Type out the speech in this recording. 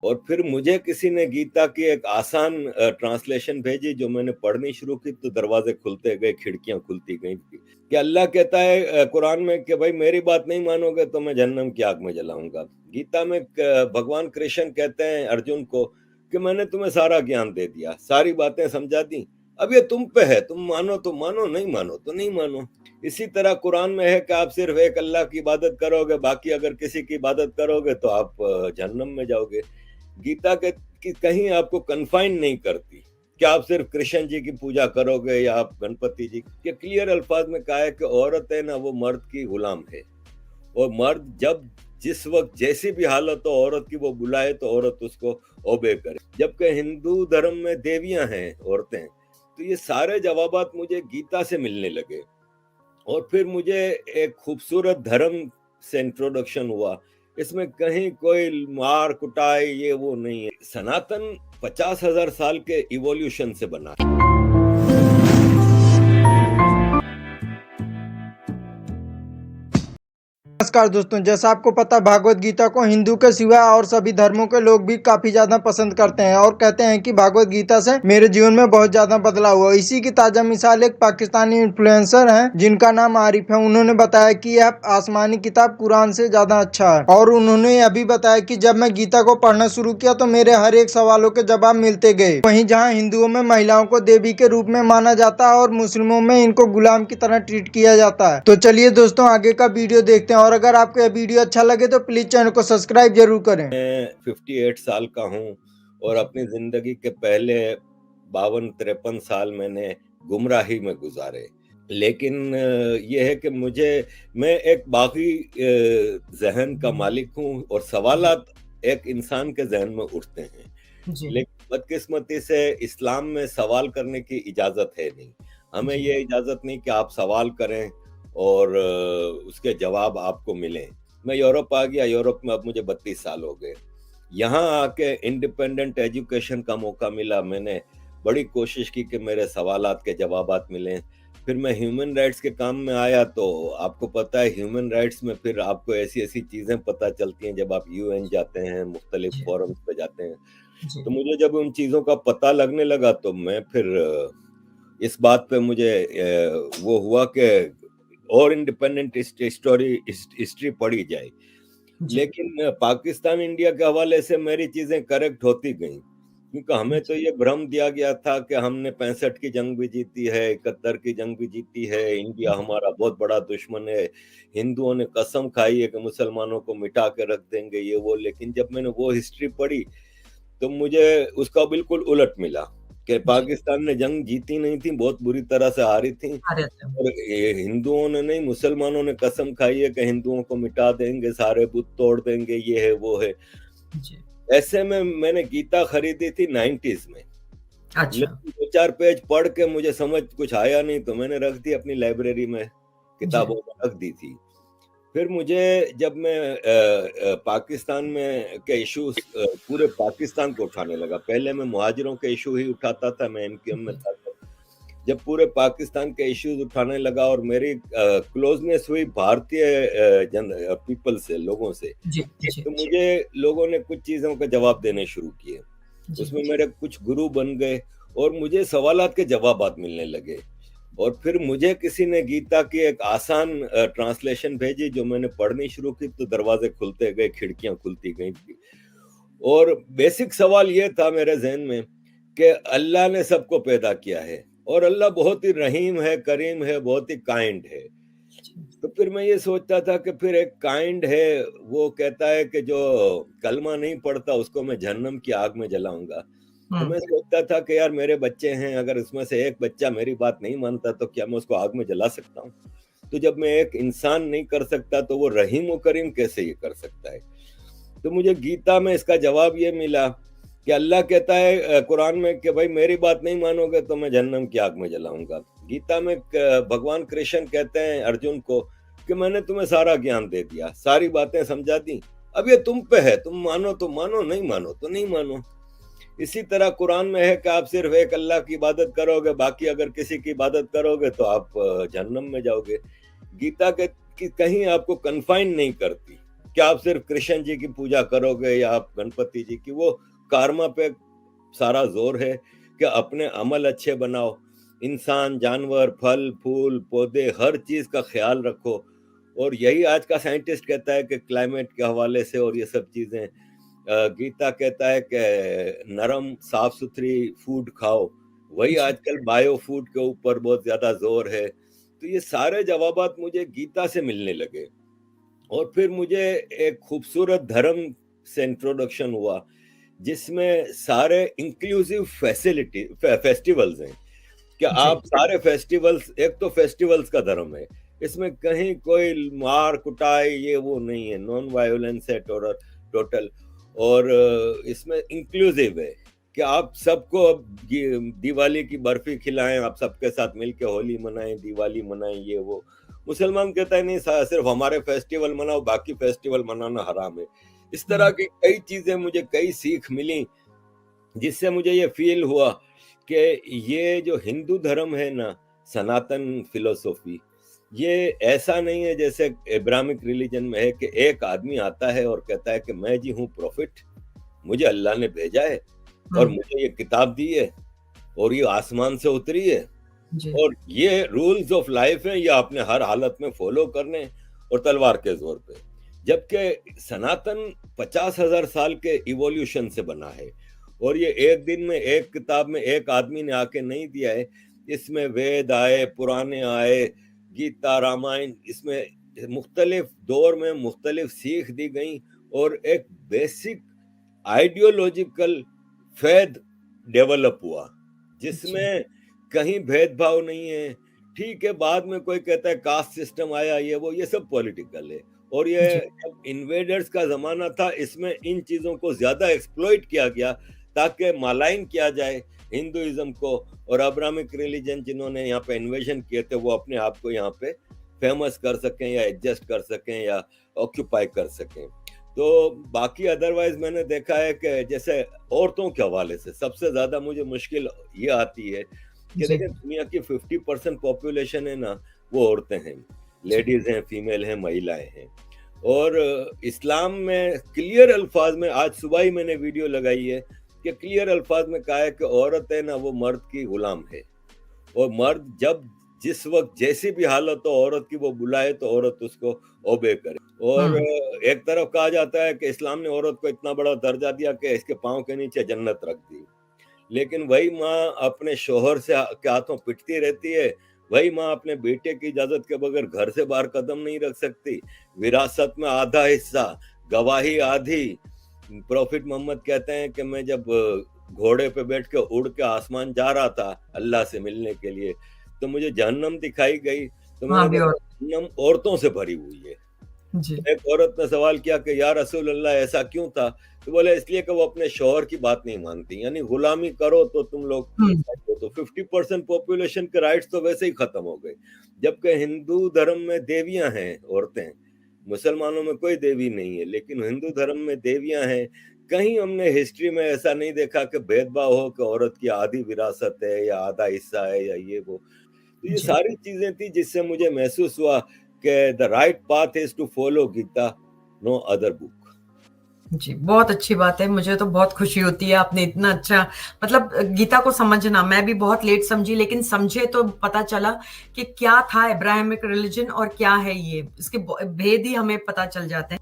और फिर मुझे किसी ने गीता की एक आसान ट्रांसलेशन भेजी, जो मैंने पढ़नी शुरू की तो दरवाजे खुलते गए, खिड़कियां खुलती गई कि अल्लाह कहता है कुरान में कि भाई मेरी बात नहीं मानोगे तो मैं जहन्नम की आग में जलाऊंगा। गीता में भगवान कृष्ण कहते हैं अर्जुन को कि मैंने तुम्हें सारा ज्ञान दे दिया, सारी बातें समझा दी, अब ये तुम पे है, तुम मानो तो मानो, नहीं मानो तो नहीं मानो। इसी तरह कुरान में है कि आप सिर्फ एक अल्लाह की इबादत करोगे, बाकी अगर किसी की इबादत करोगे तो आप जहन्नम में जाओगे। गीता के कि कहीं आपको कन्फाइन नहीं करती कि आप सिर्फ कृष्ण जी की पूजा करोगे या आप गणपति जी के। क्लियर अल्फाज में कहा है कि औरत है ना वो मर्द की गुलाम है, और मर्द जब जिस वक्त जैसी भी हालत हो औरत की वो बुलाए तो औरत उसको ओबे करे। जबकि हिंदू धर्म में देवियां हैं औरतें। तो ये सारे जवाबात मुझे गीता से मिलने लगे, और फिर मुझे एक खूबसूरत धर्म से इंट्रोडक्शन हुआ। इसमें कहीं कोई मार कुटाई ये वो नहीं है। सनातन 50,000 साल के इवोल्यूशन से बना है। नमस्कार दोस्तों, जैसा आपको पता भागवत गीता को हिंदू के सिवा और सभी धर्मों के लोग भी काफी ज्यादा पसंद करते हैं और कहते हैं कि भागवत गीता से मेरे जीवन में बहुत ज्यादा बदलाव हुआ। इसी की ताजा मिसाल एक पाकिस्तानी इन्फ्लुएंसर हैं जिनका नाम आरिफ है। उन्होंने बताया कि यह आसमानी किताब कुरान से ज्यादा अच्छा है, और उन्होंने यह भी बताया कि जब मैं गीता को पढ़ना शुरू किया तो मेरे हर एक सवालों के जवाब मिलते गए। वहीं जहाँ हिंदुओं में महिलाओं को देवी के रूप में माना जाता है और मुस्लिमों में इनको गुलाम की तरह ट्रीट किया जाता है। तो चलिए दोस्तों आगे का वीडियो देखते हैं, और अगर आपको यह वीडियो अच्छा लगे तो प्लीज चैनल को सब्सक्राइब जरूर करें। मैं 58 साल का हूँ, और अपनी जिंदगी के पहले 52-53 साल मैंने गुमराही में गुजारे। लेकिन ये है कि मैं एक बागी जहन का मालिक हूँ, और सवालात एक इंसान के जहन में उठते हैं। लेकिन बदकिस्मती से इस्लाम में सवाल करने की इजाजत है नहीं। हमें ये इजाजत नहीं कि आप सवाल करें और उसके जवाब आपको मिलें। मैं यूरोप आ गया, यूरोप में अब मुझे 32 साल हो गए। यहाँ आके इंडिपेंडेंट एजुकेशन का मौका मिला। मैंने बड़ी कोशिश की कि मेरे सवालात के जवाबात मिलें। फिर मैं ह्यूमन राइट्स के काम में आया, तो आपको पता है ह्यूमन राइट्स में फिर आपको ऐसी ऐसी चीज़ें पता चलती हैं जब आप यूएन जाते हैं, मुख्तलिफ फोरम्स पे जाते हैं। तो मुझे जब उन चीज़ों का पता लगने लगा तो मैं फिर इस बात पे मुझे वो हुआ कि और इंडिपेंडेंट हिस्ट्री पढ़ी जाए। लेकिन पाकिस्तान इंडिया के हवाले से मेरी चीजें करेक्ट होती गई, क्योंकि हमें तो ये भ्रम दिया गया था कि हमने 65 की जंग भी जीती है, 71 की जंग भी जीती है, इंडिया हमारा बहुत बड़ा दुश्मन है, हिंदुओं ने कसम खाई है कि मुसलमानों को मिटा के रख देंगे ये वो। लेकिन जब मैंने वो हिस्ट्री पढ़ी तो मुझे उसका बिल्कुल उलट मिला कि पाकिस्तान ने जंग जीती नहीं थी, बहुत बुरी तरह से हारी थी। और हिंदुओं ने नहीं, मुसलमानों ने कसम खाई है कि हिंदुओं को मिटा देंगे, सारे बुत तोड़ देंगे, ये है वो है। ऐसे में मैंने गीता खरीदी थी 90s में। लेकिन 2-4 पेज पढ़ के मुझे समझ कुछ आया नहीं, तो मैंने रख दी अपनी लाइब्रेरी में, किताबों में रख दी थी। फिर मुझे जब मैं पाकिस्तान में के इश्यूज पूरे पाकिस्तान को उठाने लगा। पहले मैं मुहाजिरों के इशू ही उठाता था, मैं एमक्यूएम में था। जब पूरे पाकिस्तान के इश्यूज उठाने लगा और मेरी क्लोजनेस हुई भारतीय पीपल से, लोगों से, तो मुझे लोगों ने कुछ चीज़ों का जवाब देने शुरू किए। उसमें मेरे कुछ गुरु बन गए और मुझे सवालात के जवाबात मिलने लगे। और फिर मुझे किसी ने गीता की एक आसान ट्रांसलेशन भेजी, जो मैंने पढ़नी शुरू की तो दरवाजे खुलते गए, खिड़कियां खुलती गई। और बेसिक सवाल ये था मेरे जहन में कि अल्लाह ने सबको पैदा किया है, और अल्लाह बहुत ही रहीम है, करीम है, बहुत ही काइंड है। तो फिर मैं ये सोचता था कि फिर एक काइंड है, वो कहता है कि जो कलमा नहीं पढ़ता उसको मैं जहन्नम की आग में जलाऊंगा। तो मैं सोचता था कि यार मेरे बच्चे हैं, अगर उसमें से एक बच्चा मेरी बात नहीं मानता तो क्या मैं उसको आग में जला सकता हूँ? तो जब मैं एक इंसान नहीं कर सकता तो वो रहीम व करीम कैसे ये कर सकता है? तो मुझे गीता में इसका जवाब ये मिला कि अल्लाह कहता है कुरान में कि भाई मेरी बात नहीं मानोगे तो मैं जहन्नम की आग में जलाऊंगा। गीता में भगवान कृष्ण कहते हैं अर्जुन को कि मैंने तुम्हें सारा ज्ञान दे दिया, सारी बातें समझा दी, अब ये तुम पे है, तुम मानो तो मानो, नहीं मानो तो नहीं मानो। इसी तरह कुरान में है कि आप सिर्फ एक अल्लाह की इबादत करोगे, बाकी अगर किसी की इबादत करोगे तो आप जहन्नम में जाओगे। गीता के कि कहीं आपको कन्फाइन नहीं करती क्या आप सिर्फ कृष्ण जी की पूजा करोगे या आप गणपति जी की? वो कर्म पे सारा जोर है कि अपने अमल अच्छे बनाओ, इंसान, जानवर, फल, फूल, पौधे, हर चीज का ख्याल रखो। और यही आज का साइंटिस्ट कहता है कि क्लाइमेट के हवाले से और ये सब चीजें, गीता कहता है कि नरम साफ सुथरी फूड खाओ, वही जी। आजकल बायो फूड के ऊपर बहुत ज्यादा जोर है। तो ये सारे जवाबात मुझे गीता से मिलने लगे। और फिर मुझे एक खूबसूरत धर्म से इंट्रोडक्शन हुआ, जिसमें सारे इंक्लूसिव फैसिलिटी फेस्टिवल्स हैं कि जी। आप सारे फेस्टिवल्स, एक तो फेस्टिवल्स का धर्म है, इसमें कहीं कोई मार कुटाई ये वो नहीं है, नॉन वायोलेंस है टोटल। और इसमें इंक्लूसिव है कि आप सबको अब दिवाली की बर्फी खिलाएं, आप सबके साथ मिलके होली मनाएं, दिवाली मनाएं, ये वो। मुसलमान कहता है नहीं, सिर्फ हमारे फेस्टिवल मनाओ, बाकी फेस्टिवल मनाना हराम है। इस तरह की कई चीजें, मुझे कई सीख मिली, जिससे मुझे ये फील हुआ कि ये जो हिंदू धर्म है ना, सनातन फिलोसॉफी, ये ऐसा नहीं है जैसे इब्राहिमिक रिलीजन में है कि एक आदमी आता है और कहता है कि मैं जी हूँ प्रॉफिट, मुझे अल्लाह ने भेजा है और मुझे ये किताब दी है और ये आसमान से उतरी है जी। और ये रूल्स ऑफ लाइफ है, ये आपने हर हालत में फॉलो करने और तलवार के जोर पे। जबकि सनातन 50,000 साल के इवोल्यूशन से बना है और ये एक दिन में एक किताब में एक आदमी ने आके नहीं दिया है। इसमें वेद आए, पुराने आए, गीता, रामायण, इसमें मुख्तलिफ दौर में मुख्तलिफ सीख दी गई और एक बेसिक आइडियोलॉजिकल फैद डेवलप हुआ, जिसमें कहीं भेदभाव नहीं है। ठीक है, बाद में कोई कहता है कास्ट सिस्टम आया, ये वो, ये सब पॉलिटिकल है। और ये जी। जब इन्वेडर्स का जमाना था, इसमें इन चीजों को ज्यादा एक्सप्लॉइट किया गया ताकि मालाइन किया जाए हिंदुइज्म को। और अब्राहमिक रिलीजन जिन्होंने यहाँ पे इन्वेजन किए थे, वो अपने आप को यहाँ पे फेमस कर सकें या एडजस्ट कर सकें या ऑक्यूपाई कर सकें। तो बाकी अदरवाइज मैंने देखा है कि जैसे औरतों के हवाले से सबसे ज्यादा मुझे मुश्किल ये आती है कि जी। देखिए, दुनिया की 50% पॉपुलेशन है ना, वो औरतें हैं, लेडीज हैं, फीमेल हैं, महिलाएं हैं। और इस्लाम में क्लियर अल्फाज में, आज सुबह ही मैंने वीडियो लगाई है कि क्लियर अल्फाज में कहा है कि औरत है ना, वो मर्द की गुलाम है और मर्द जब जिस वक्त जैसी भी हालत हो औरत की, वो बुलाए तो औरत उसको ओबे करे। और एक तरफ कहा जाता है कि इस्लाम ने औरत को इतना बड़ा दर्जा दिया कि इसके पांव के नीचे जन्नत रख दी, लेकिन वही माँ अपने शोहर से के हाथों पिटती रहती है, वही माँ अपने बेटे की इजाजत के बगैर घर से बाहर कदम नहीं रख सकती। विरासत में आधा हिस्सा, गवाही आधी। प्रॉफिट मोहम्मद कहते हैं कि मैं जब घोड़े पे बैठ के उड़ के आसमान जा रहा था अल्लाह से मिलने के लिए, तो मुझे जहन्नम दिखाई गई, तो मैंने देखा जहन्नम औरतों से भरी हुई है। जी। एक औरत ने सवाल किया कि या रसूल अल्लाह, ऐसा क्यों था? तो बोले इसलिए कि वो अपने शौहर की बात नहीं मानती, यानी गुलामी करो तो तुम लोग तो 50% पॉपुलेशन के राइट्स तो वैसे ही खत्म हो गए। जबकि हिंदू धर्म में देवियां हैं औरतें, मुसलमानों में कोई देवी नहीं है, लेकिन हिंदू धर्म में देवियां हैं। कहीं हमने हिस्ट्री में ऐसा नहीं देखा कि भेदभाव हो कि औरत की आधी विरासत है या आधा हिस्सा है या ये वो। तो ये जी। सारी चीजें थी जिससे मुझे महसूस हुआ कि the right path is to follow Gita, no other book. जी, बहुत अच्छी बात है। मुझे तो बहुत खुशी होती है आपने इतना अच्छा, मतलब गीता को समझना, मैं भी बहुत लेट समझी, लेकिन समझे तो पता चला कि क्या था अब्राहमिक रिलीजन और क्या है ये, इसके भेद ही हमें पता चल जाते हैं।